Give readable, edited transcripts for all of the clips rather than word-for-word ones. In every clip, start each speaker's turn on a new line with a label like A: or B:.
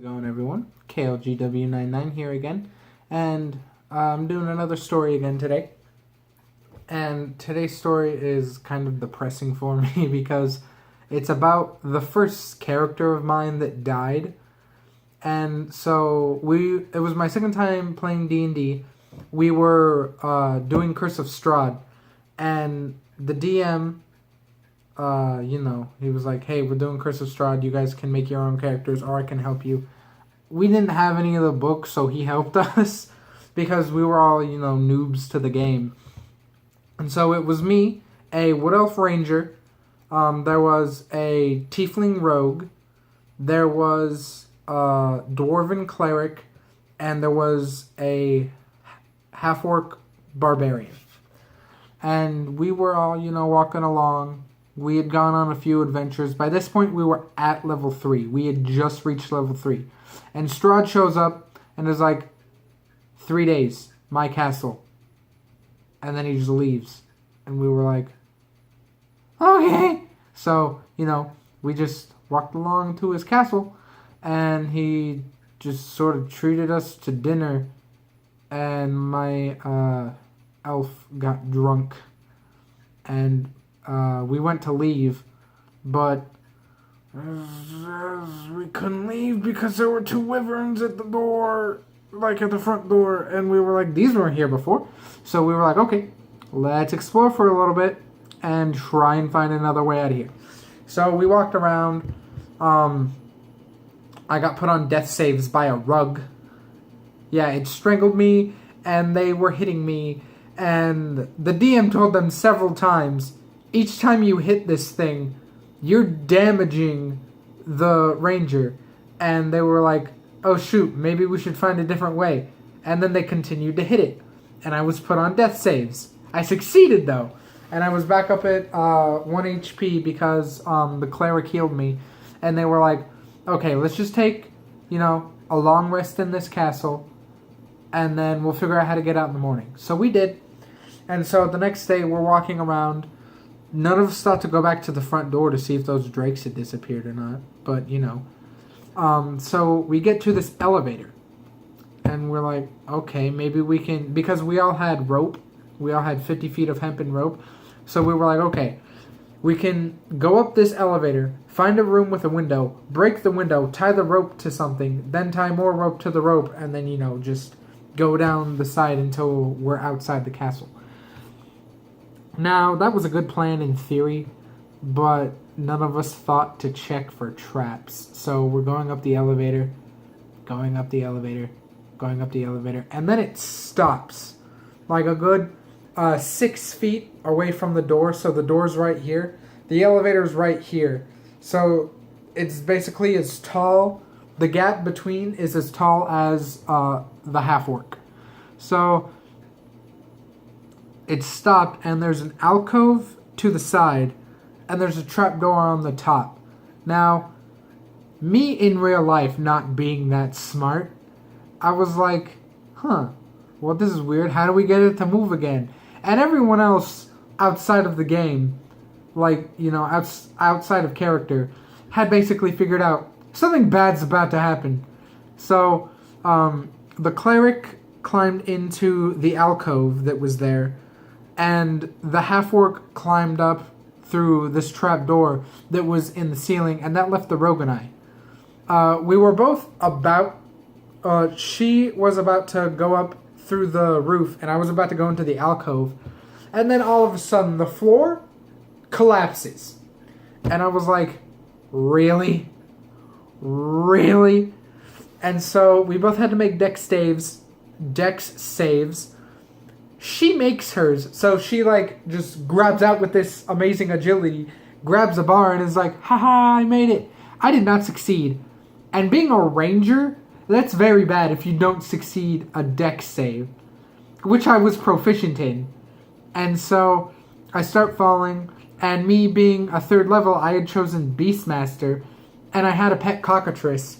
A: Going everyone, KLGW99 here again, and I'm doing another story again today. And today's story is kind of depressing for me because it's about the first character of mine that died. And so it was my second time playing D&D. We were doing Curse of Strahd, and the DM, he was like, hey, we're doing Curse of Strahd, you guys can make your own characters or I can help you. We didn't have any of the books, so he helped us because we were all, noobs to the game. And so it was me, a Wood Elf Ranger, there was a Tiefling Rogue, there was a Dwarven Cleric, and there was a Half-Orc Barbarian. And we were all, walking along. We had gone on a few adventures. By this point, we were at level 3. We had just reached level 3. And Strahd shows up and is like, 3 days, my castle. And then he just leaves. And we were like, okay. So, we just walked along to his castle. And he just sort of treated us to dinner. And my elf got drunk. And we went to leave. But we couldn't leave because there were 2 wyverns at the door, like at the front door, and we were like, these weren't here before. So we were like, okay, let's explore for a little bit and try and find another way out of here. So we walked around. I got put on death saves by a rug. Yeah, it strangled me, and they were hitting me, and the DM told them several times, each time you hit this thing, you're damaging the ranger. And they were like, oh shoot, maybe we should find a different way. And then they continued to hit it. And I was put on death saves. I succeeded though. And I was back up at 1 HP because the cleric healed me. And they were like, okay, let's just take, a long rest in this castle. And then we'll figure out how to get out in the morning. So we did. And so the next day we're walking around. None of us thought to go back to the front door to see if those drakes had disappeared or not. But, so we get to this elevator. And we're like, okay, maybe we can... Because we all had rope. We all had 50 feet of hempen rope. So we were like, okay, we can go up this elevator, find a room with a window, break the window, tie the rope to something, then tie more rope to the rope, and then, just go down the side until we're outside the castle. Now, that was a good plan in theory, but none of us thought to check for traps. So we're going up the elevator, going up the elevator, going up the elevator, and then it stops. Like a good 6 feet away from the door, so the door's right here. The elevator's right here. So it's basically as tall, the gap between is as tall as the half-orc. So it stopped, and there's an alcove to the side, and there's a trapdoor on the top. Now, me in real life not being that smart, I was like, well, this is weird. How do we get it to move again? And everyone else outside of the game, outside of character, had basically figured out something bad's about to happen. So, the cleric climbed into the alcove that was there, and the half-orc climbed up through this trap door that was in the ceiling, and that left the rogue and I. We were both about... she was about to go up through the roof, and I was about to go into the alcove. And then all of a sudden, the floor collapses. And I was like, really? Really? And so we both had to make dex saves. She makes hers, so she just grabs out with this amazing agility, grabs a bar and is like, haha, I made it. I did not succeed. And being a ranger, that's very bad if you don't succeed a dex save, which I was proficient in. And so I start falling, and me being a 3rd level, I had chosen Beastmaster, and I had a pet cockatrice.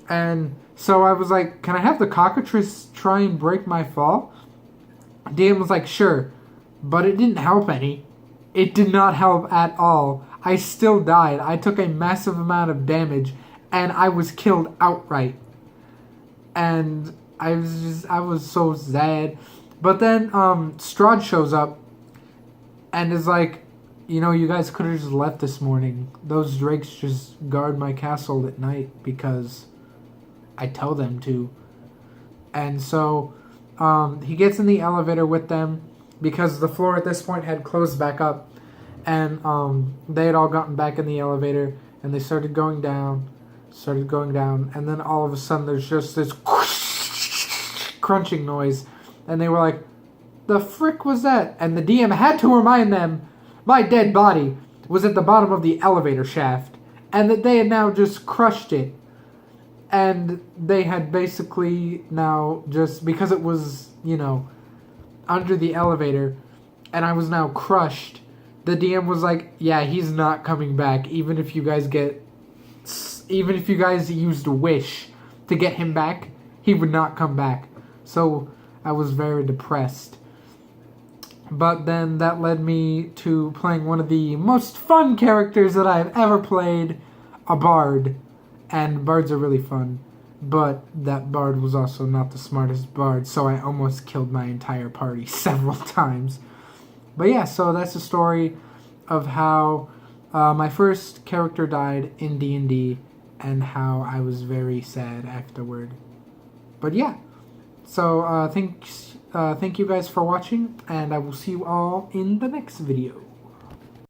A: And so I was like, can I have the cockatrice try and break my fall? DM was like, sure, but it didn't help any. It did not help at all. I still died. I took a massive amount of damage, and I was killed outright. And I was so sad. But then Strahd shows up and is like, you know, you guys could have just left this morning. Those drakes just guard my castle at night because I tell them to. And so he gets in the elevator with them because the floor at this point had closed back up. And they had all gotten back in the elevator and they started going down. And then all of a sudden there's just this crunching noise. And they were like, the frick was that? And the DM had to remind them my dead body was at the bottom of the elevator shaft, and that they had now just crushed it. And they had basically now just, because it was, you know, under the elevator, and I was now crushed, the DM was like, yeah, he's not coming back, even if you guys used a wish to get him back, he would not come back. So I was very depressed. But then that led me to playing one of the most fun characters that I've ever played, a bard. And bards are really fun. But that bard was also not the smartest bard, so I almost killed my entire party several times. But yeah, so that's the story of how my first character died in D&D and how I was very sad afterward. But yeah, so thank you guys for watching, and I will see you all in the next video.